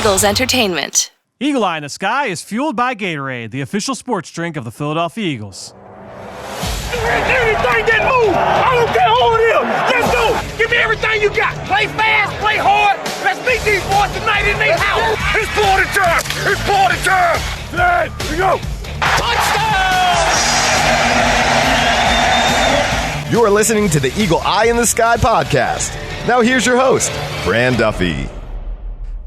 Eagles Entertainment. Eagle Eye in the Sky is fueled by Gatorade, the official sports drink of the Philadelphia Eagles. Anything that moves, I don't care who it is. Let's go. Give me everything you got. Play fast, play hard. Let's meet these boys tonight in their house. It's party time. It's party time. Flag, here we go. Touchdown! You are listening to the Eagle Eye in the Sky podcast. Now here's your host, Fran Duffy.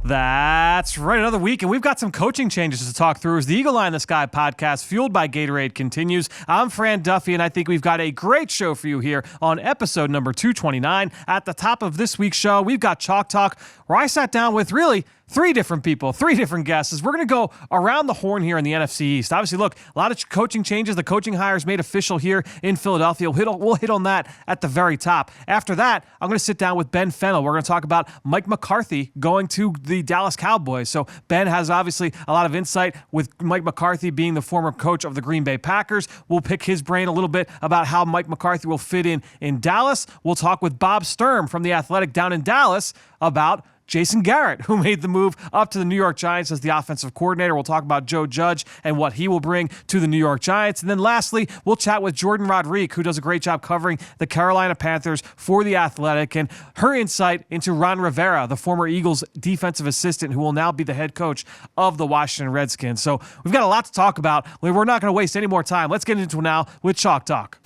That's right, another week, and we've got some coaching changes to talk through as the Eagle Eye in the Sky podcast, fueled by Gatorade, continues. I'm Fran Duffy, and I think we've got a great show for you here on episode number 229. At the top of this week's show, we've got Chalk Talk, where I sat down with really three different people, three different guests. We're going to go around the horn here in the NFC East. Obviously, look, a lot of coaching changes. The coaching hires made official here in Philadelphia. We'll hit on that at the very top. After that, I'm going to sit down with Ben Fennell. We're going to talk about Mike McCarthy going to the Dallas Cowboys. So Ben has obviously a lot of insight with Mike McCarthy being the former coach of the Green Bay Packers. We'll pick his brain a little bit about how Mike McCarthy will fit in Dallas. We'll talk with Bob Sturm from The Athletic down in Dallas about Jason Garrett, who made the move up to the New York Giants as the offensive coordinator. We'll talk about Joe Judge and what he will bring to the New York Giants. And then lastly, we'll chat with Jordan Rodrigue, who does a great job covering the Carolina Panthers for The Athletic, and her insight into Ron Rivera, the former Eagles defensive assistant, who will now be the head coach of the Washington Redskins. So we've got a lot to talk about. We're not going to waste any more time. Let's get into it now with Chalk Talk.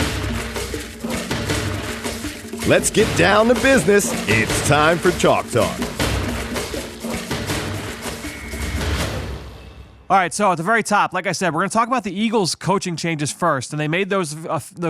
Let's get down to business. It's time for Chalk Talk. All right, so at the very top, like I said, we're going to talk about the Eagles' coaching changes first, and they made those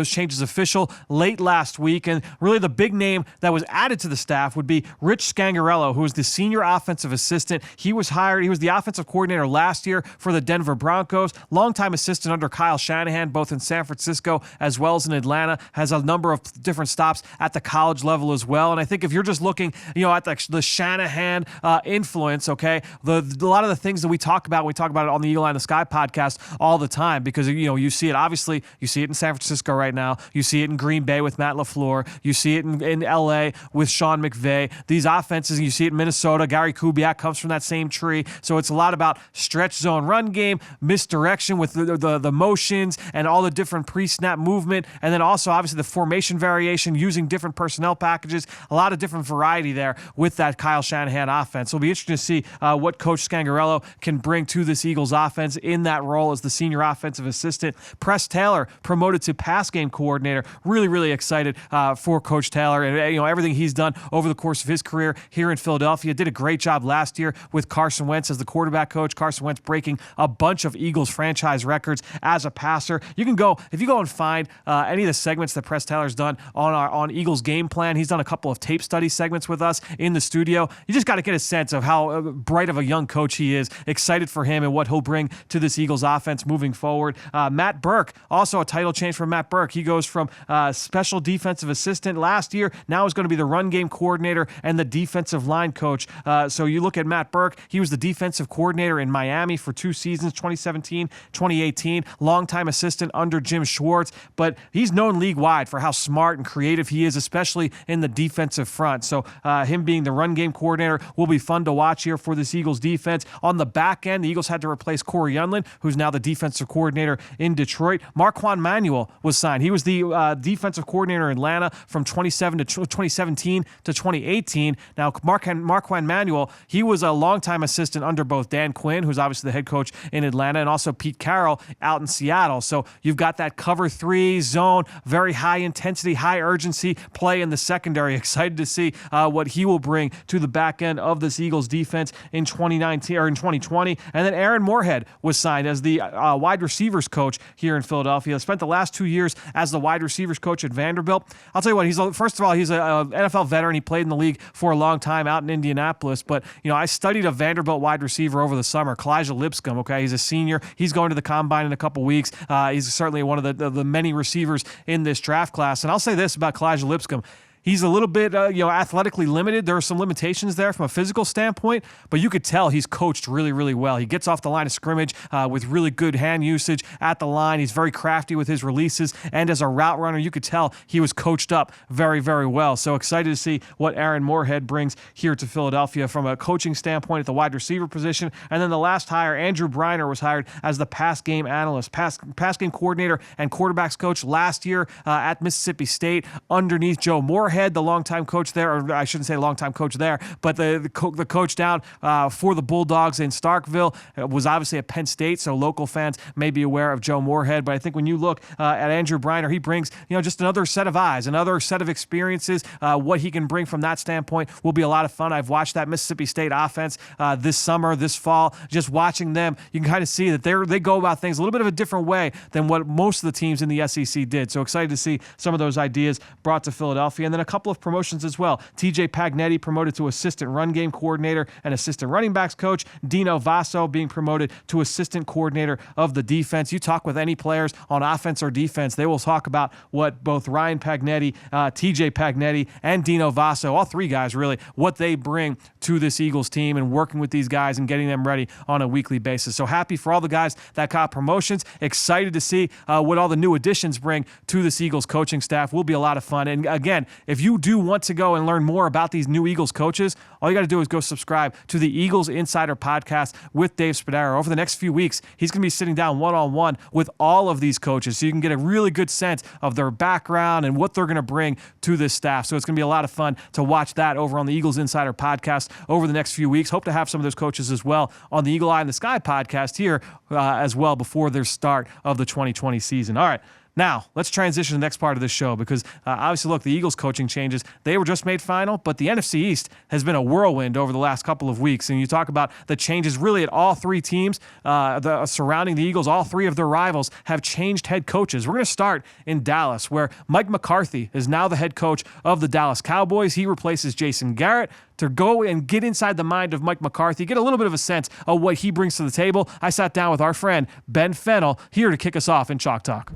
changes official late last week, and really the big name that was added to the staff would be Rich Scangarello, who is the senior offensive assistant. He was the offensive coordinator last year for the Denver Broncos, longtime assistant under Kyle Shanahan, both in San Francisco as well as in Atlanta, has a number of different stops at the college level as well, and I think if you're just looking, at the Shanahan influence, okay, a lot of the things that we talk about when we talk about it on the Eagle Eye in the Sky podcast all the time, because you see it, obviously you see it in San Francisco right now, you see it in Green Bay with Matt LaFleur, you see it in LA with Sean McVay. These offenses, you see it in Minnesota, Gary Kubiak comes from that same tree. So it's a lot about stretch zone run game, misdirection with the motions and all the different pre-snap movement, and then also obviously the formation variation using different personnel packages, a lot of different variety there with that Kyle Shanahan offense. So it'll be interesting to see what Coach Scangarello can bring to this Eagles offense in that role as the senior offensive assistant. Press Taylor promoted to pass game coordinator. Really, really excited for Coach Taylor and everything he's done over the course of his career here in Philadelphia. Did a great job last year with Carson Wentz as the quarterback coach. Carson Wentz breaking a bunch of Eagles franchise records as a passer. If you go and find any of the segments that Press Taylor's done on Eagles game plan, he's done a couple of tape study segments with us in the studio. You just got to get a sense of how bright of a young coach he is. Excited for him and what he'll bring to this Eagles offense moving forward. Matt Burke, also a title change from Matt Burke. He goes from special defensive assistant last year, now is going to be the run game coordinator and the defensive line coach. So you look at Matt Burke, he was the defensive coordinator in Miami for 2 seasons, 2017, 2018, longtime assistant under Jim Schwartz, but he's known league-wide for how smart and creative he is, especially in the defensive front. So him being the run game coordinator will be fun to watch here for this Eagles defense. On the back end, the Eagles had to replace Corey Youngland, who's now the defensive coordinator in Detroit. Marquand Manuel was signed. He was the defensive coordinator in Atlanta from 2017 to 2018. Now, Marquand Manuel, he was a longtime assistant under both Dan Quinn, who's obviously the head coach in Atlanta, and also Pete Carroll out in Seattle. So you've got that cover 3 zone, very high intensity, high urgency play in the secondary. Excited to see what he will bring to the back end of this Eagles defense in 2019 or in 2020. And then Aaron Moorhead was signed as the wide receivers coach here in Philadelphia. Spent the last 2 years as the wide receivers coach at Vanderbilt. I'll tell you what, he's an NFL veteran. He played in the league for a long time out in Indianapolis. But, I studied a Vanderbilt wide receiver over the summer, Kalijah Lipscomb, okay? He's a senior. He's going to the combine in a couple weeks. He's certainly one of the many receivers in this draft class. And I'll say this about Kalijah Lipscomb. He's a little bit, athletically limited. There are some limitations there from a physical standpoint, but you could tell he's coached really, really well. He gets off the line of scrimmage with really good hand usage at the line. He's very crafty with his releases, and as a route runner, you could tell he was coached up very, very well. So excited to see what Aaron Moorhead brings here to Philadelphia from a coaching standpoint at the wide receiver position. And then the last hire, Andrew Briner, was hired as the pass game analyst, pass game coordinator, and quarterbacks coach last year at Mississippi State underneath Joe Moorhead, the longtime coach there, or I shouldn't say longtime coach there, but the coach down for the Bulldogs in Starkville was obviously at Penn State, so local fans may be aware of Joe Moorhead. But I think when you look at Andrew Briner, he brings just another set of eyes, another set of experiences. What he can bring from that standpoint will be a lot of fun. I've watched that Mississippi State offense this summer, this fall. Just watching them, you can kind of see that they go about things a little bit of a different way than what most of the teams in the SEC did. So excited to see some of those ideas brought to Philadelphia. And then a couple of promotions as well. TJ Pagnetti promoted to assistant run game coordinator and assistant running backs coach. Dino Vasso being promoted to assistant coordinator of the defense. You talk with any players on offense or defense, they will talk about what both Ryan Pagnetti, TJ Pagnetti, and Dino Vasso, all three guys really, what they bring to this Eagles team and working with these guys and getting them ready on a weekly basis. So happy for all the guys that got promotions. Excited to see what all the new additions bring to this Eagles coaching staff. Will be a lot of fun. And again, if you do want to go and learn more about these new Eagles coaches, all you got to do is go subscribe to the Eagles Insider Podcast with Dave Spadaro. Over the next few weeks, he's going to be sitting down one-on-one with all of these coaches so you can get a really good sense of their background and what they're going to bring to this staff. So it's going to be a lot of fun to watch that over on the Eagles Insider Podcast over the next few weeks. Hope to have some of those coaches as well on the Eagle Eye in the Sky podcast here as well before their start of the 2020 season. All right. Now, let's transition to the next part of this show because obviously, look, the Eagles coaching changes, they were just made final, but the NFC East has been a whirlwind over the last couple of weeks. And you talk about the changes really at all three teams surrounding the Eagles. All three of their rivals have changed head coaches. We're going to start in Dallas, where Mike McCarthy is now the head coach of the Dallas Cowboys. He replaces Jason Garrett. To go and get inside the mind of Mike McCarthy, get a little bit of a sense of what he brings to the table, I sat down with our friend Ben Fennell here to kick us off in Chalk Talk.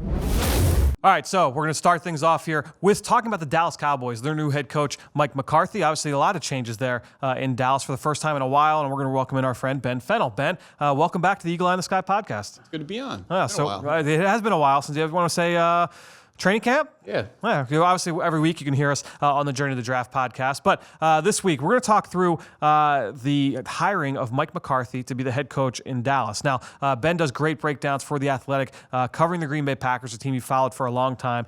All right, so we're going to start things off here with talking about the Dallas Cowboys, their new head coach, Mike McCarthy. Obviously, a lot of changes there in Dallas for the first time in a while, and we're going to welcome in our friend Ben Fennell. Ben, welcome back to the Eagle Eye in the Sky podcast. It's good to be on. It has been a while since you want to say training camp? Yeah. Obviously, every week you can hear us on the Journey to the Draft podcast. But this week, we're going to talk through the hiring of Mike McCarthy to be the head coach in Dallas. Now, Ben does great breakdowns for The Athletic, covering the Green Bay Packers, a team he followed for a long time.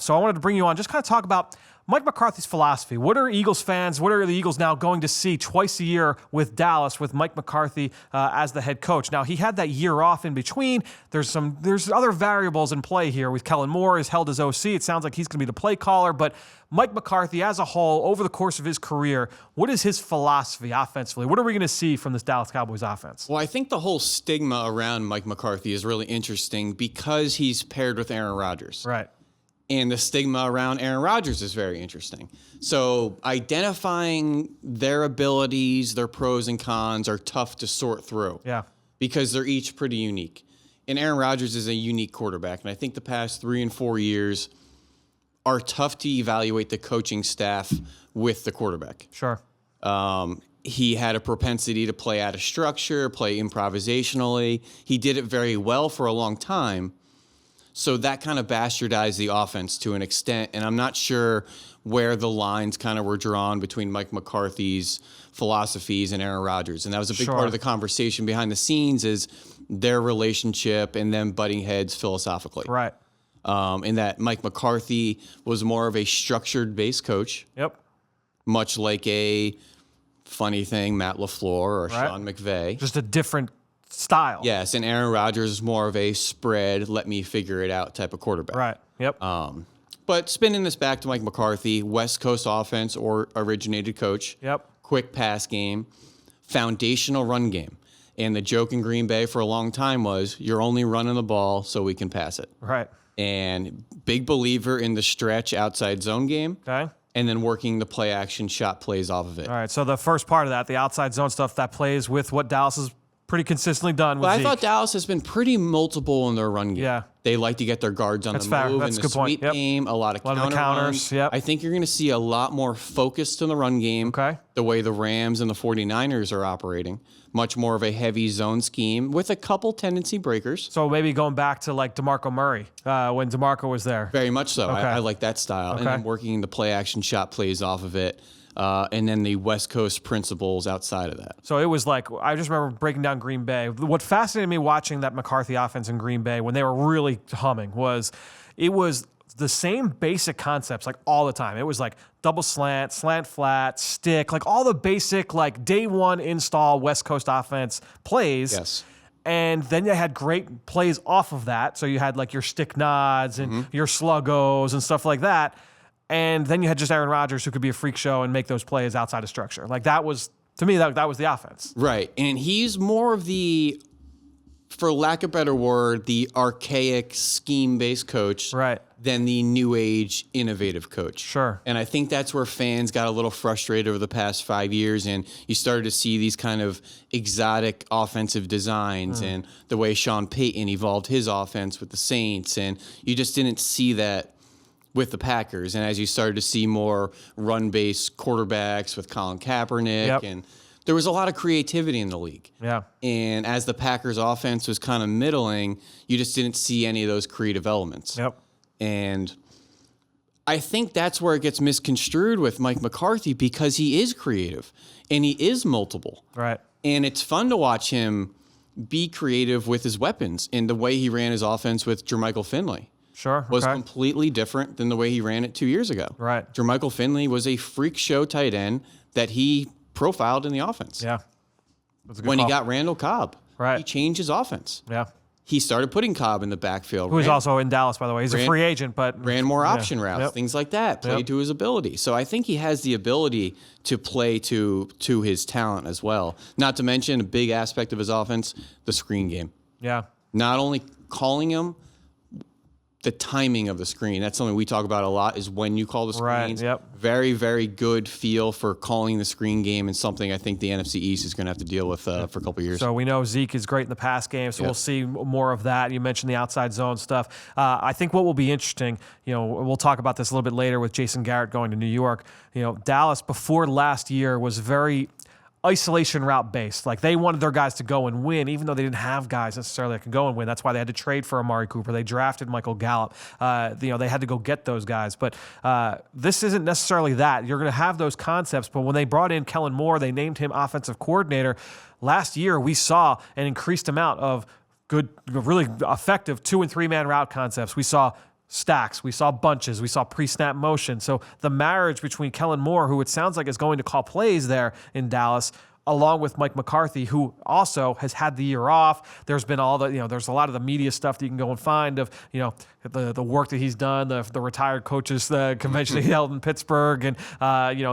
So I wanted to bring you on, just kind of talk about Mike McCarthy's philosophy. What are Eagles fans, what are the Eagles now going to see twice a year with Dallas with Mike McCarthy as the head coach? Now, he had that year off in between. There's other variables in play here with Kellen Moore is held as OC. It sounds like he's going to be the play caller, but Mike McCarthy as a whole, over the course of his career, what is his philosophy offensively? What are we going to see from this Dallas Cowboys offense? Well, I think the whole stigma around Mike McCarthy is really interesting because he's paired with Aaron Rodgers. Right. And the stigma around Aaron Rodgers is very interesting. So identifying their abilities, their pros and cons are tough to sort through. Yeah. Because they're each pretty unique. And Aaron Rodgers is a unique quarterback. And I think the past 3 and 4 years are tough to evaluate the coaching staff with the quarterback. Sure. He had a propensity to play out of structure, play improvisationally. He did it very well for a long time. So that kind of bastardized the offense to an extent, and I'm not sure where the lines kind of were drawn between Mike McCarthy's philosophies and Aaron Rodgers. And that was a big part of the conversation behind the scenes is their relationship and them butting heads philosophically. Right. In that Mike McCarthy was more of a structured-based coach. Yep. Much like a funny thing, Matt LaFleur or Sean McVay. Just a different style. Yes, and Aaron Rodgers is more of a spread, let me figure it out type of quarterback. Right. Yep. But spinning this back to Mike McCarthy, West Coast offense or originated coach. Yep. Quick pass game, foundational run game. And the joke in Green Bay for a long time was you're only running the ball so we can pass it. Right. And big believer in the stretch outside zone game. Okay. And then working the play action shot plays off of it. All right. So the first part of that, the outside zone stuff, that plays with what Dallas has pretty consistently done with But I Zeke. thought Dallas has been pretty multiple in their run game. Yeah. They like to get their guards on That's the fair. move That's in a the good point. sweep Yep. game, a lot of A lot of the counter counters, runs. yep. I think you're going to see a lot more focused in the run game. Okay. The way the Rams and the 49ers are operating. Much more of a heavy zone scheme with a couple tendency breakers. So maybe going back to like DeMarco Murray when DeMarco was there. Very much so. Okay. I like that style. Okay. And then working the play action shot plays off of it. And then the West Coast principles outside of that. So it was like, I just remember breaking down Green Bay. What fascinated me watching that McCarthy offense in Green Bay when they were really humming was it was the same basic concepts like all the time. It was like double slant, slant flat, stick, like all the basic like day one install West Coast offense plays. Yes. And then they had great plays off of that. So you had like your stick nods and your sluggos and stuff like that. And then you had just Aaron Rodgers who could be a freak show and make those plays outside of structure. Like that was, to me, that was the offense. Right. And he's more of the, for lack of a better word, the archaic scheme-based coach Right. than the new age innovative coach. Sure. And I think that's where fans got a little frustrated over the past 5 years, and you started to see these kind of exotic offensive designs and the way Sean Payton evolved his offense with the Saints, and you just didn't see that with the Packers. And as you started to see more run-based quarterbacks with Colin Kaepernick, Yep. and there was a lot of creativity in the league. Yeah. And as the Packers offense was kind of middling, you just didn't see any of those creative elements. Yep. And I think that's where it gets misconstrued with Mike McCarthy because he is creative and he is multiple. Right. And it's fun to watch him be creative with his weapons. And the way he ran his offense with Jermichael Finley Sure. was Okay. completely different than the way he ran it 2 years ago. Right. Jermichael Finley was a freak show tight end that he profiled in the offense. Yeah. That's a good When call. he got Randall Cobb, Right. he changed his offense. Yeah. He started putting Cobb in the backfield. Who is ran- also in Dallas, by the way. He's a ran- free agent, but ran more yeah. option routes, Yep. things like that, played Yep. to his ability. So I think he has the ability to play to his talent as well. Not to mention a big aspect of his offense, the screen game. Yeah. Not only calling him, the timing of the screen. That's something we talk about a lot is when you call the screens. Right, yep. Very, very good feel for calling the screen game and something I think the NFC East is going to have to deal with for a couple of years. So we know Zeke is great in the pass game, so Yep. we'll see more of that. You mentioned the outside zone stuff. I think what will be interesting, we'll talk about this a little bit later with Jason Garrett going to New York. Dallas before last year was very isolation route based. Like they wanted their guys to go and win, even though they didn't have guys necessarily that could go and win. That's why they had to trade for Amari Cooper. They drafted Michael Gallup. They had to go get those guys. But this isn't necessarily that. You're going to have those concepts. But when they brought in Kellen Moore, they named him offensive coordinator. Last year, we saw an increased amount of good, really effective 2- and 3-man route concepts. We saw stacks, we saw bunches, we saw pre-snap motion. So the marriage between Kellen Moore, who it sounds like is going to call plays there in Dallas, along with Mike McCarthy, who also has had the year off. There's been all the, there's a lot of the media stuff that you can go and find of, the work that he's done, the retired coaches convention he held in Pittsburgh, and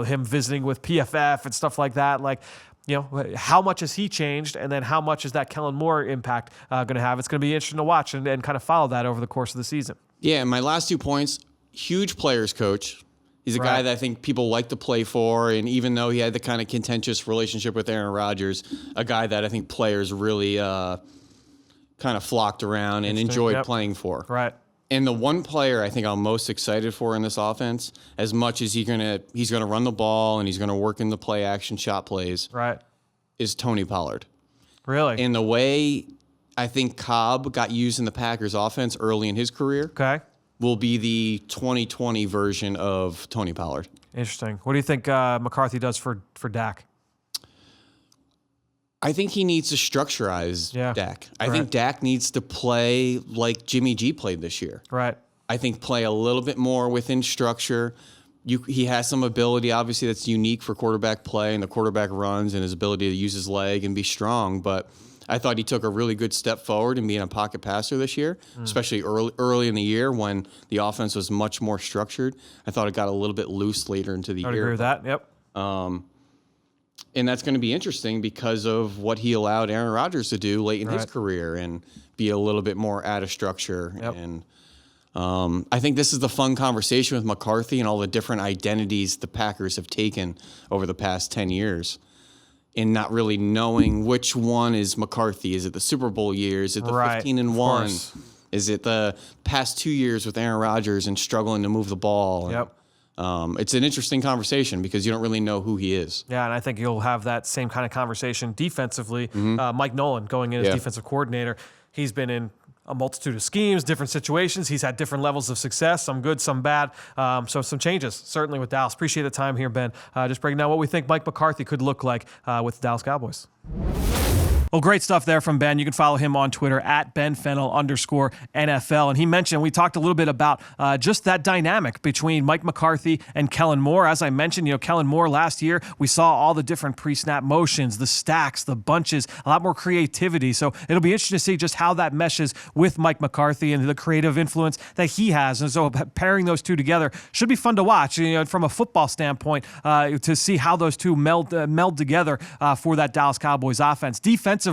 him visiting with PFF and stuff like that. Like, how much has he changed, and then how much is that Kellen Moore impact going to have? It's going to be interesting to watch and kind of follow that over the course of the season. Yeah, and my last 2 points, huge players coach. He's a guy that I think people like to play for, and even though he had the kind of contentious relationship with Aaron Rodgers, a guy that I think players really kind of flocked around and enjoyed playing for. Right. And the one player I think I'm most excited for in this offense, as much as he's gonna run the ball and he's gonna work in the play action shot plays, Right. is Tony Pollard. Really? And the way I think Cobb got used in the Packers offense early in his career Okay. will be the 2020 version of Tony Pollard. Interesting. What do you think McCarthy does for Dak? I think he needs to structurize Dak. I think Dak needs to play like Jimmy G played this year. Right. I think play a little bit more within structure. He has some ability, obviously, that's unique for quarterback play and the quarterback runs and his ability to use his leg and be strong. But I thought he took a really good step forward in being a pocket passer this year, especially early in the year when the offense was much more structured. I thought it got a little bit loose later into the I would year. agree with that. Yep. And that's going to be interesting because of what he allowed Aaron Rodgers to do late in his career and be a little bit more out of structure. Yep. And I think this is the fun conversation with McCarthy and all the different identities the Packers have taken over the past 10 years in not really knowing which one is McCarthy. Is it the Super Bowl years? Is it the 15-1? Is it the past 2 years with Aaron Rodgers and struggling to move the ball? Yep. It's an interesting conversation because you don't really know who he is. Yeah, and I think you'll have that same kind of conversation defensively. Mike Nolan going in as defensive coordinator. He's been in a multitude of schemes, different situations. He's had different levels of success, some good, some bad. So some changes, certainly with Dallas. Appreciate the time here, Ben. Just breaking down what we think Mike McCarthy could look like with the Dallas Cowboys. Well, great stuff there from Ben. You can follow him on Twitter at @BenFennell_NFL. And he mentioned, we talked a little bit about just that dynamic between Mike McCarthy and Kellen Moore. As I mentioned, Kellen Moore last year, we saw all the different pre-snap motions, the stacks, the bunches, a lot more creativity. So it'll be interesting to see just how that meshes with Mike McCarthy and the creative influence that he has. And so pairing those two together should be fun to watch, from a football standpoint, to see how those two meld together for that Dallas Cowboys offense. Defensively,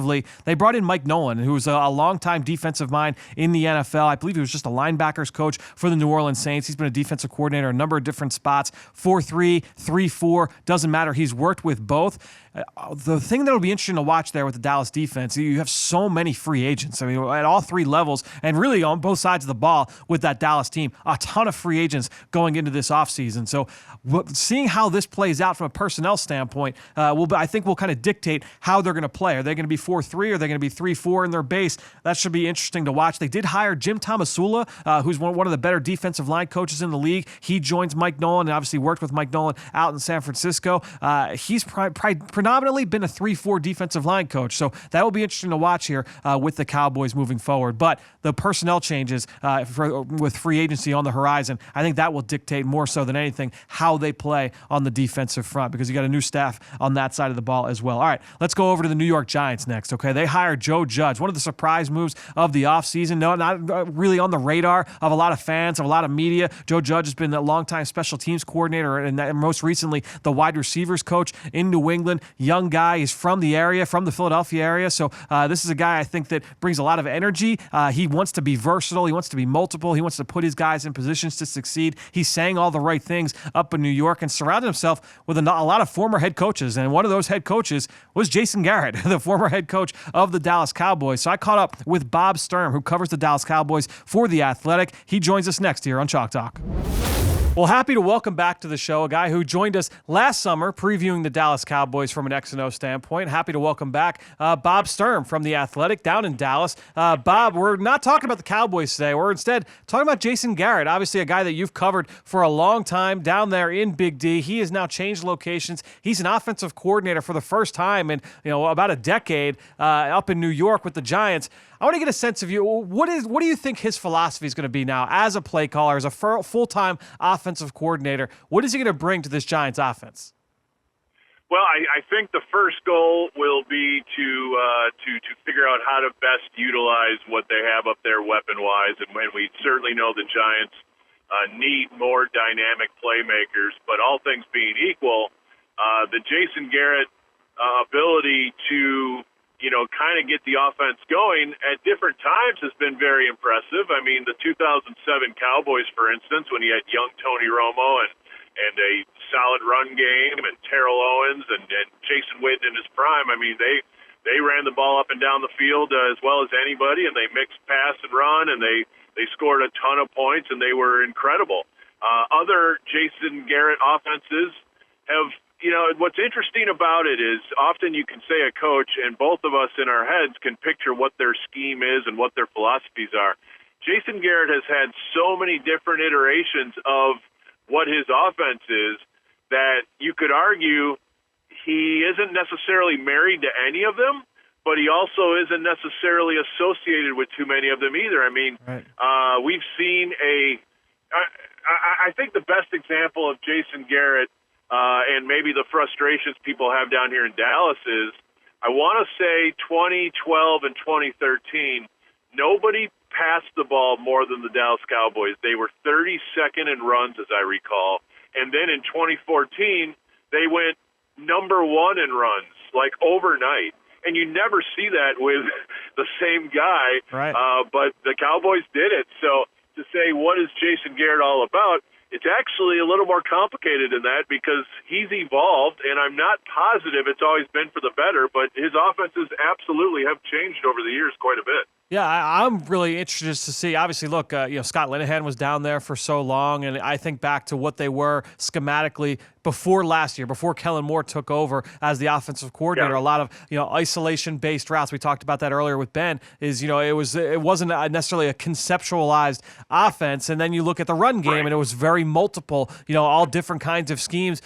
they brought in Mike Nolan, who was a longtime defensive mind in the NFL. I believe he was just a linebackers coach for the New Orleans Saints. He's been a defensive coordinator a number of different spots, 4-3, 3-4, doesn't matter. He's worked with both. The thing that'll be interesting to watch there with the Dallas defense, you have so many free agents. I mean, at all three levels, and really on both sides of the ball with that Dallas team, a ton of free agents going into this offseason. So seeing how this plays out from a personnel standpoint, I think will kind of dictate how they're going to play. Are they going to be 4-3? Are they going to be 3-4 in their base? That should be interesting to watch. They did hire Jim Tomasula, who's one of the better defensive line coaches in the league. He joins Mike Nolan and obviously worked with Mike Nolan out in San Francisco. He's predominantly been a 3-4 defensive line coach. So that will be interesting to watch here with the Cowboys moving forward. But the personnel changes with free agency on the horizon, I think that will dictate more so than anything how they play on the defensive front, because you got a new staff on that side of the ball as well. All right, let's go over to the New York Giants next, okay? They hired Joe Judge, one of the surprise moves of the offseason. No, not really on the radar of a lot of fans, of a lot of media. Joe Judge has been a longtime special teams coordinator and most recently the wide receivers coach in New England. Young guy. He's from the area, from the Philadelphia area. So this is a guy I think that brings a lot of energy. He wants to be versatile. He wants to be multiple. He wants to put his guys in positions to succeed. He's saying all the right things up in New York and surrounded himself with a lot of former head coaches. And one of those head coaches was Jason Garrett, the former head coach of the Dallas Cowboys. So I caught up with Bob Sturm, who covers the Dallas Cowboys for The Athletic. He joins us next here on Chalk Talk. Well, happy to welcome back to the show a guy who joined us last summer previewing the Dallas Cowboys from an X&O standpoint. Happy to welcome back Bob Sturm from The Athletic down in Dallas. Bob, we're not talking about the Cowboys today. We're instead talking about Jason Garrett, obviously a guy that you've covered for a long time down there in Big D. He has now changed locations. He's an offensive coordinator for the first time in about a decade up in New York with the Giants. I want to get a sense of you. What do you think his philosophy is going to be now as a play caller, as a full-time offensive coordinator? What is he going to bring to this Giants offense? Well, I think the first goal will be to figure out how to best utilize what they have up there weapon-wise, and when we certainly know the Giants need more dynamic playmakers. But all things being equal, the Jason Garrett ability to kind of get the offense going at different times has been very impressive. I mean, the 2007 Cowboys, for instance, when he had young Tony Romo and a solid run game and Terrell Owens and Jason Witten in his prime, I mean, they ran the ball up and down the field as well as anybody, and they mixed pass and run, and they scored a ton of points, and they were incredible. Other Jason Garrett offenses have what's interesting about it is often you can say a coach, and both of us in our heads can picture what their scheme is and what their philosophies are. Jason Garrett has had so many different iterations of what his offense is that you could argue he isn't necessarily married to any of them, but he also isn't necessarily associated with too many of them either. I mean, right. We've seen I think the best example of Jason Garrett and maybe the frustrations people have down here in Dallas is, I want to say 2012 and 2013, nobody passed the ball more than the Dallas Cowboys. They were 32nd in runs, as I recall. And then in 2014, they went number one in runs, like overnight. And you never see that with the same guy, right. But the Cowboys did it. So to say, what is Jason Garrett all about? It's actually a little more complicated than that because he's evolved, and I'm not positive it's always been for the better, but his offenses absolutely have changed over the years quite a bit. Yeah, I'm really interested to see. Obviously, look, Scott Linehan was down there for so long, and I think back to what they were schematically before last year, before Kellen Moore took over as the offensive coordinator. A lot of isolation-based routes. We talked about that earlier with Ben. It wasn't necessarily a conceptualized offense, and then you look at the run game, and it was very multiple. All different kinds of schemes,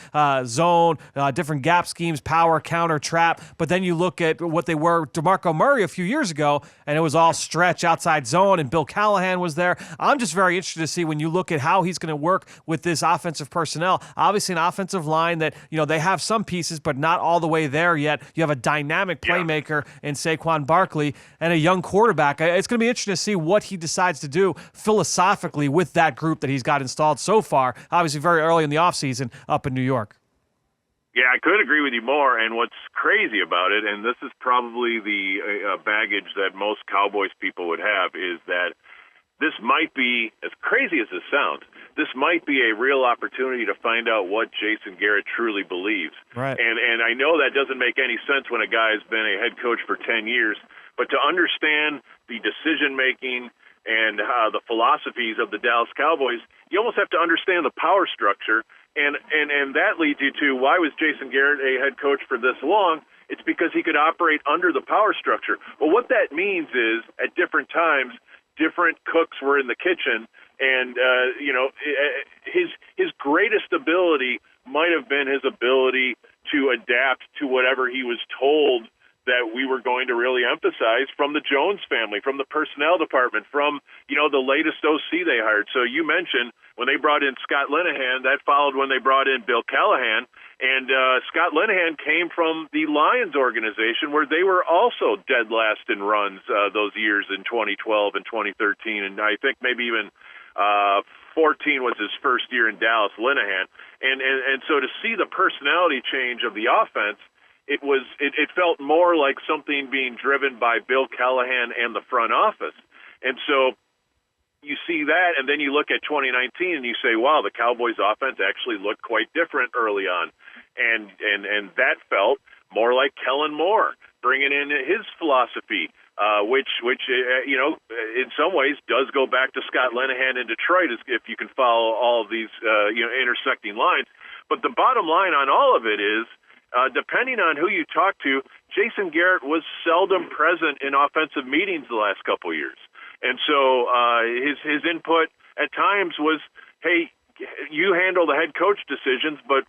zone, different gap schemes, power, counter, trap. But then you look at what they were DeMarco Murray a few years ago, and it was all stretch outside zone, and Bill Callahan was there. I'm just very interested to see when you look at how he's going to work with this offensive personnel. Obviously, an offensive line that, they have some pieces, but not all the way there yet. You have a dynamic playmaker in Saquon Barkley and a young quarterback. It's going to be interesting to see what he decides to do philosophically with that group that he's got installed so far, obviously very early in the offseason up in New York. Yeah, I couldn't agree with you more. And what's crazy about it, and this is probably the baggage that most Cowboys people would have, is that this might be, as crazy as this sounds, this might be a real opportunity to find out what Jason Garrett truly believes. Right. And I know that doesn't make any sense when a guy's been a head coach for 10 years, but to understand the decision-making and the philosophies of the Dallas Cowboys, you almost have to understand the power structure. And that leads you to, why was Jason Garrett a head coach for this long? It's because he could operate under the power structure. Well, what that means is, at different times, different cooks were in the kitchen, and his greatest ability might have been his ability to adapt to whatever he was told that we were going to really emphasize from the Jones family, from the personnel department, from the latest OC they hired. So you mentioned when they brought in Scott Linehan, that followed when they brought in Bill Callahan. And Scott Linehan came from the Lions organization, where they were also dead last in runs those years in 2012 and 2013. And I think maybe even 14 was his first year in Dallas, Linehan. And so to see the personality change of the offense, it felt more like something being driven by Bill Callahan and the front office. And so you see that, and then you look at 2019 and you say, wow, the Cowboys offense actually looked quite different early on. And that felt more like Kellen Moore bringing in his philosophy, which in some ways does go back to Scott Linehan in Detroit, if you can follow all of these intersecting lines. But the bottom line on all of it is, depending on who you talk to, Jason Garrett was seldom present in offensive meetings the last couple of years. And so his input at times was, hey, you handle the head coach decisions, but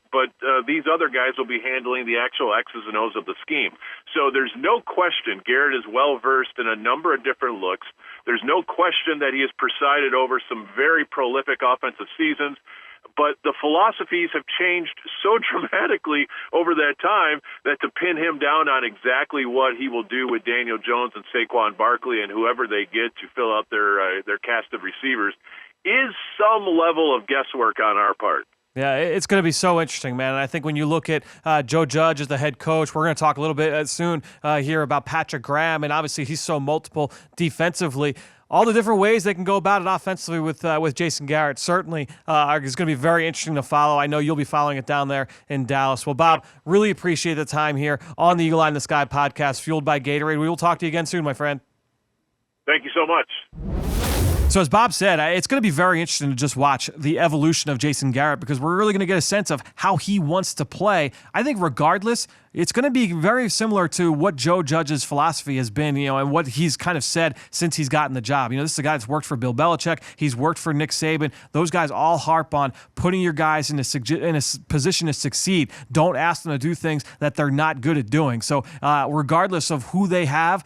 these other guys will be handling the actual X's and O's of the scheme. So there's no question Garrett is well-versed in a number of different looks. There's no question that he has presided over some very prolific offensive seasons. But the philosophies have changed so dramatically over that time that to pin him down on exactly what he will do with Daniel Jones and Saquon Barkley and whoever they get to fill out their cast of receivers is some level of guesswork on our part. Yeah, it's going to be so interesting, man. And I think when you look at Joe Judge as the head coach, we're going to talk a little bit soon here about Patrick Graham, and obviously he's so multiple defensively. All the different ways they can go about it offensively with Jason Garrett certainly is going to be very interesting to follow. I know you'll be following it down there in Dallas. Well, Bob, really appreciate the time here on the Eagle Eye in the Sky podcast, fueled by Gatorade. We will talk to you again soon, my friend. Thank you so much. So as Bob said, it's going to be very interesting to just watch the evolution of Jason Garrett, because we're really going to get a sense of how he wants to play. I think regardless, it's going to be very similar to what Joe Judge's philosophy has been, and what he's kind of said since he's gotten the job. This is a guy that's worked for Bill Belichick. He's worked for Nick Saban. Those guys all harp on putting your guys in a position to succeed. Don't ask them to do things that they're not good at doing. So regardless of who they have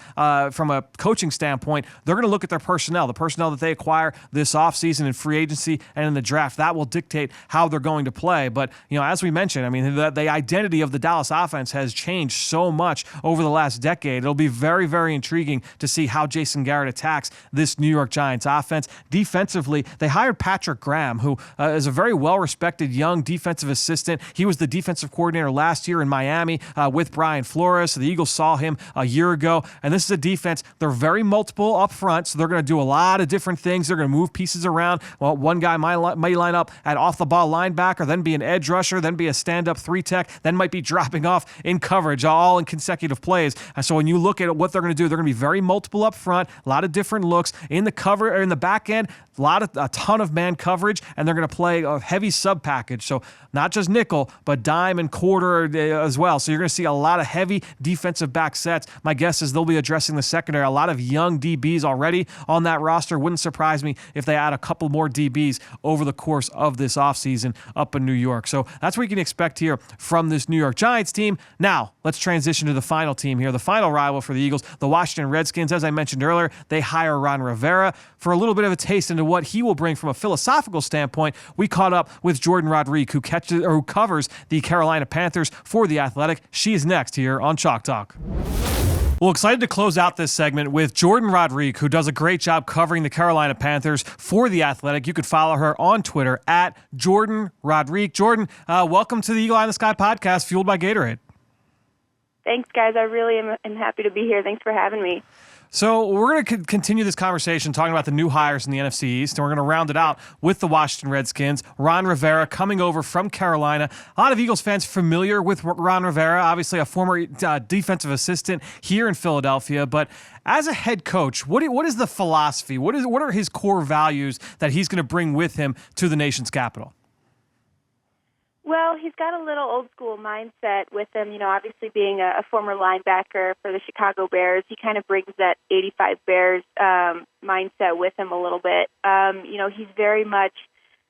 from a coaching standpoint, they're going to look at their personnel, the personnel that they acquire this offseason in free agency and in the draft. That will dictate how they're going to play. But, as we mentioned, the identity of the Dallas offense has changed so much over the last decade. It'll be very, very intriguing to see how Jason Garrett attacks this New York Giants offense. Defensively, they hired Patrick Graham, who is a very well-respected young defensive assistant. He was the defensive coordinator last year in Miami with Brian Flores. So the Eagles saw him a year ago. And this is a defense, they're very multiple up front, so they're going to do a lot of different things. They're going to move pieces around. Well, one guy might line up at off-the-ball linebacker, then be an edge rusher, then be a stand-up 3-tech, then might be dropping off in coverage, all in consecutive plays. And so when you look at what they're going to do, they're going to be very multiple up front, a lot of different looks in the cover or in the back end, a ton of man coverage, and they're going to play a heavy sub package. So not just nickel, but dime and quarter as well. So you're going to see a lot of heavy defensive back sets. My guess is they'll be addressing the secondary. A lot of young DBs already on that roster. Wouldn't surprise me if they add a couple more DBs over the course of this offseason up in New York. So that's what you can expect here from this New York Giants team. Now, let's transition to the final team here, the final rival for the Eagles, the Washington Redskins. As I mentioned earlier, they hire Ron Rivera. For a little bit of a taste into what he will bring from a philosophical standpoint, we caught up with Jordan Rodrigue, who covers the Carolina Panthers for The Athletic. She is next here on Chalk Talk. Well, excited to close out this segment with Jordan Rodrigue, who does a great job covering the Carolina Panthers for The Athletic. You could follow her on Twitter at Jordan Rodrigue. Jordan, welcome to the Eagle Eye in the Sky podcast, fueled by Gatorade. Thanks, guys. I really am happy to be here. Thanks for having me. So we're going to continue this conversation talking about the new hires in the NFC East, and we're going to round it out with the Washington Redskins. Ron Rivera coming over from Carolina. A lot of Eagles fans familiar with Ron Rivera, obviously a former defensive assistant here in Philadelphia. But as a head coach, what is the philosophy? What are his core values that he's going to bring with him to the nation's capital? Well, he's got a little old-school mindset with him. You know, obviously being a former linebacker for the Chicago Bears, he kind of brings that 85 Bears mindset with him a little bit. You know, he's very much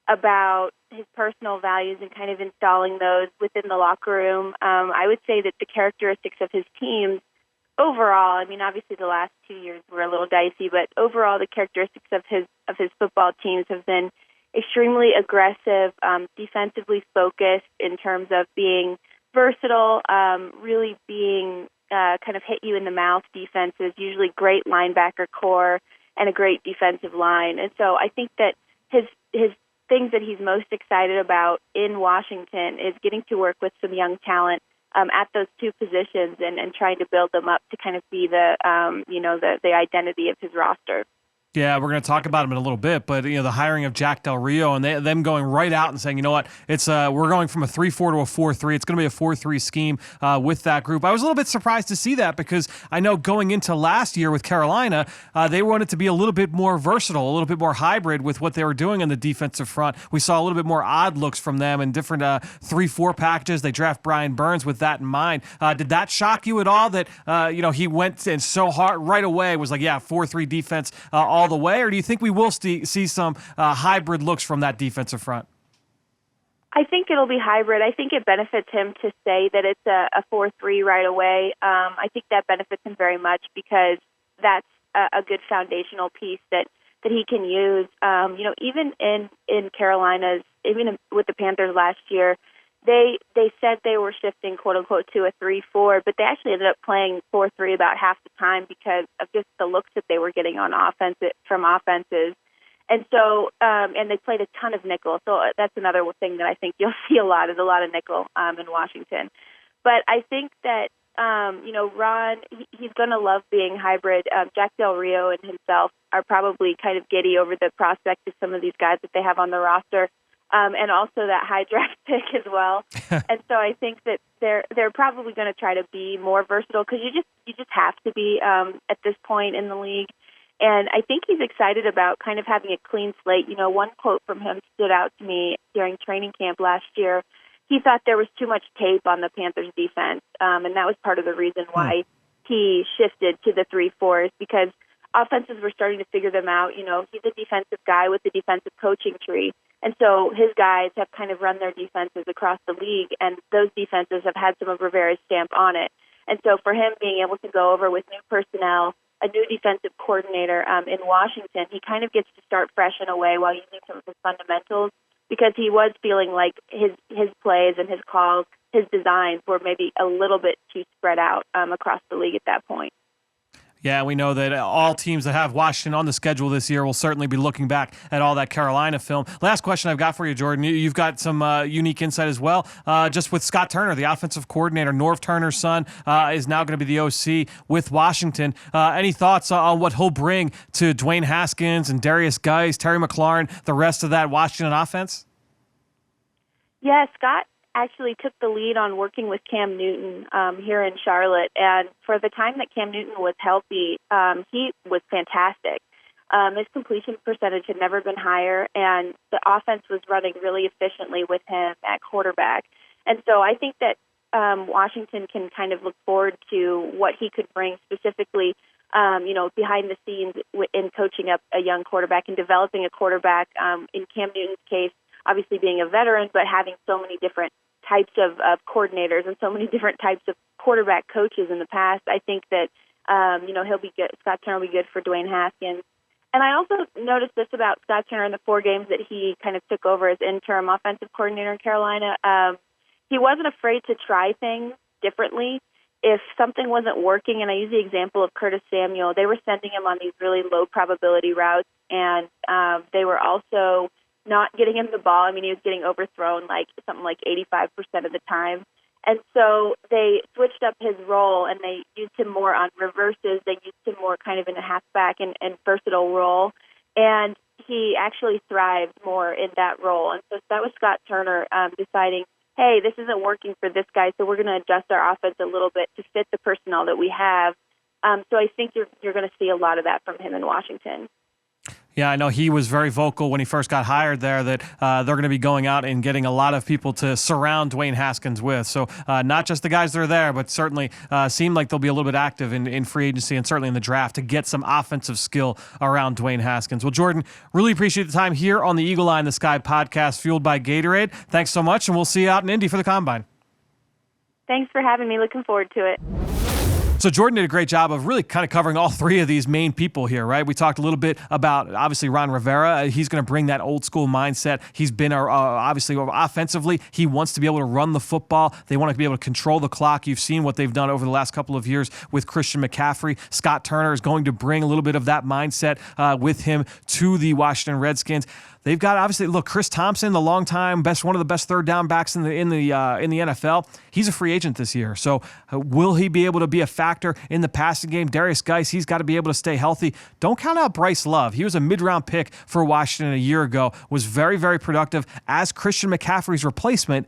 about his personal values and kind of installing those within the locker room. I would say that the characteristics of his teams overall, I mean, obviously the last 2 years were a little dicey, but overall the characteristics of his football teams have been extremely aggressive, defensively focused in terms of being versatile, really being kind of hit you in the mouth defenses, usually great linebacker core and a great defensive line. And so I think that his things that he's most excited about in Washington is getting to work with some young talent at those two positions and trying to build them up to kind of be the identity of his roster. Yeah, we're going to talk about him in a little bit, but the hiring of Jack Del Rio and them going right out and saying, you know what, it's we're going from a 3-4 to a 4-3. It's going to be a 4-3 scheme with that group. I was a little bit surprised to see that because I know going into last year with Carolina, they wanted to be a little bit more versatile, a little bit more hybrid with what they were doing on the defensive front. We saw a little bit more odd looks from them in different 3-4 packages. They draft Brian Burns with that in mind. Did that shock you at all that he went and so hard right away was like, yeah, 4-3 defense all the way, or do you think we will see some hybrid looks from that defensive front? I think it'll be hybrid. I think it benefits him to say that it's a 4-3 right away. I think that benefits him very much because that's a good foundational piece that he can use. Even in Carolina's, even with the Panthers last year, they said they were shifting, quote unquote, to a 3-4, but they actually ended up playing 4-3 about half the time because of just the looks that they were getting on from offenses. And so, and they played a ton of nickel. So that's another thing that I think you'll see a lot of nickel in Washington. But I think that, Ron, he's going to love being hybrid. Jack Del Rio and himself are probably kind of giddy over the prospect of some of these guys that they have on the roster. And also that high draft pick as well. And so I think that they're probably going to try to be more versatile because you just have to be at this point in the league. And I think he's excited about kind of having a clean slate. One quote from him stood out to me during training camp last year. He thought there was too much tape on the Panthers defense, and that was part of the reason why he shifted to the 3-4s because offenses were starting to figure them out. He's a defensive guy with a defensive coaching tree. And so his guys have kind of run their defenses across the league, and those defenses have had some of Rivera's stamp on it. And so for him being able to go over with new personnel, a new defensive coordinator in Washington, he kind of gets to start fresh in a way while using some of his fundamentals because he was feeling like his plays and his calls, his designs were maybe a little bit too spread out across the league at that point. Yeah, we know that all teams that have Washington on the schedule this year will certainly be looking back at all that Carolina film. Last question I've got for you, Jordan. You've got some unique insight as well. Just with Scott Turner, the offensive coordinator, Norv Turner's son, is now going to be the OC with Washington. Any thoughts on what he'll bring to Dwayne Haskins and Darius Geis, Terry McLaurin, the rest of that Washington offense? Yeah, Scott actually took the lead on working with Cam Newton here in Charlotte. And for the time that Cam Newton was healthy, he was fantastic. His completion percentage had never been higher, and the offense was running really efficiently with him at quarterback. And so I think that Washington can kind of look forward to what he could bring specifically, behind the scenes in coaching up a young quarterback and developing a quarterback. In Cam Newton's case, obviously being a veteran, but having so many different types of coordinators and so many different types of quarterback coaches in the past. I think that, he'll be good. Scott Turner will be good for Dwayne Haskins. And I also noticed this about Scott Turner in the 4 games that he kind of took over as interim offensive coordinator in Carolina. He wasn't afraid to try things differently. If something wasn't working, and I use the example of Curtis Samuel, they were sending him on these really low probability routes, and they were also not getting him the ball. I mean, he was getting overthrown something like 85% of the time. And so they switched up his role, and they used him more on reverses. They used him more kind of in a halfback and versatile role. And he actually thrived more in that role. And so that was Scott Turner deciding, hey, this isn't working for this guy, so we're going to adjust our offense a little bit to fit the personnel that we have. So I think you're going to see a lot of that from him in Washington. Yeah, I know he was very vocal when he first got hired there that they're going to be going out and getting a lot of people to surround Dwayne Haskins with. So not just the guys that are there, but certainly seem like they'll be a little bit active in free agency and certainly in the draft to get some offensive skill around Dwayne Haskins. Well, Jordan, really appreciate the time here on the Eagle Eye in the Sky podcast fueled by Gatorade. Thanks so much, and we'll see you out in Indy for the Combine. Thanks for having me. Looking forward to it. So Jordan did a great job of really kind of covering all 3 of these main people here, right? We talked a little bit about, obviously, Ron Rivera. He's going to bring that old school mindset. He's been, obviously, offensively, he wants to be able to run the football. They want to be able to control the clock. You've seen what they've done over the last couple of years with Christian McCaffrey. Scott Turner is going to bring a little bit of that mindset with him to the Washington Redskins. They've got, obviously, look, Chris Thompson, the longtime one of the best third down backs in the NFL. He's a free agent this year. So will he be able to be a factor in the passing game? Darius Geis, he's got to be able to stay healthy. Don't count out Bryce Love. He was a mid-round pick for Washington a year ago, was very, very productive as Christian McCaffrey's replacement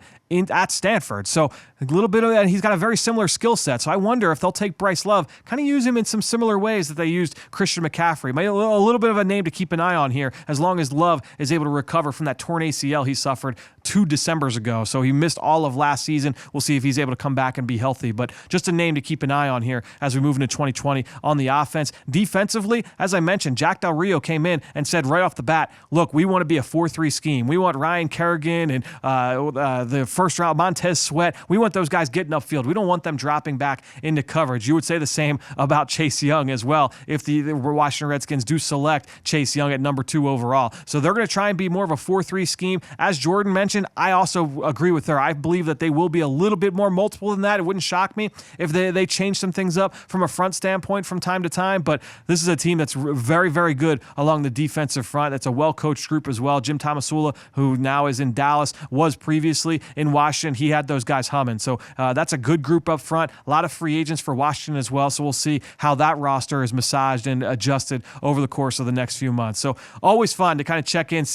at Stanford. So a little bit of that, he's got a very similar skill set. So I wonder if they'll take Bryce Love, kind of use him in some similar ways that they used Christian McCaffrey. Maybe a little bit of a name to keep an eye on here, as long as Love is able to recover from that torn ACL he suffered 2 Decembers ago. So he missed all of last season. We'll see if he's able to come back and be healthy. But just a name to keep an eye on here as we move into 2020 on the offense. Defensively, as I mentioned, Jack Del Rio came in and said right off the bat, look, we want to be a 4-3 scheme. We want Ryan Kerrigan and the first round Montez Sweat. We want those guys getting upfield. We don't want them dropping back into coverage. You would say the same about Chase Young as well if the Washington Redskins do select Chase Young at number 2 overall. So they're going to try and be more of a 4-3 scheme. As Jordan mentioned, I also agree with her. I believe that they will be a little bit more multiple than that. It wouldn't shock me if they change some things up from a front standpoint from time to time, but this is a team that's very, very good along the defensive front. That's a well-coached group as well. Jim Tomasula, who now is in Dallas, was previously in Washington. He had those guys humming. So that's a good group up front. A lot of free agents for Washington as well. So we'll see how that roster is massaged and adjusted over the course of the next few months. So always fun to kind of check in,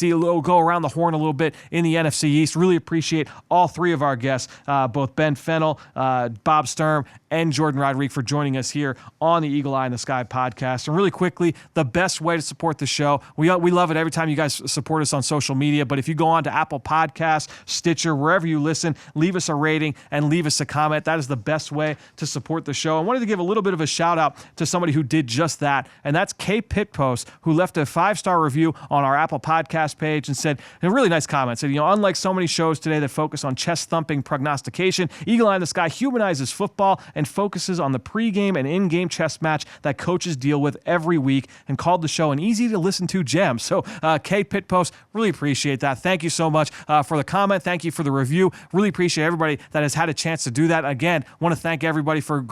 go around the horn a little bit in the NFC East. Really appreciate all 3 of our guests, both Ben Fennell, Bob Sturm, and Jordan Rodrigue for joining us here on the Eagle Eye in the Sky podcast. And really quickly, the best way to support the show, we love it every time you guys support us on social media, but if you go on to Apple Podcasts, Stitcher, wherever you listen, leave us a rating and leave us a comment. That is the best way to support the show. I wanted to give a little bit of a shout out to somebody who did just that, and that's Kay Pitpost, who left a 5-star review on our Apple Podcast page and said a really nice comment. Said, unlike so many shows today that focus on chest-thumping prognostication, Eagle Eye in the Sky humanizes football and focuses on the pregame and in-game chess match that coaches deal with every week, and called the show an easy-to-listen-to gem. So, Kay Pitpost, really appreciate that. Thank you so much for the comment. Thank you for the review. Really appreciate everybody that has had a chance to do that. Again, want to thank everybody for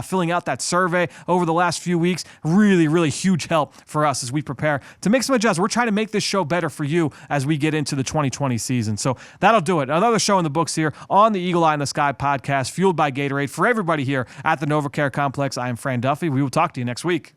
filling out that survey over the last few weeks. Really, really huge help for us as we prepare to make some adjustments. We're trying to make this show better for you as we get into the 2020 season. So that'll do it. Another show in the books here on the Eagle Eye in the Sky podcast, fueled by Gatorade. For everybody here at the NovaCare Complex, I am Fran Duffy. We will talk to you next week.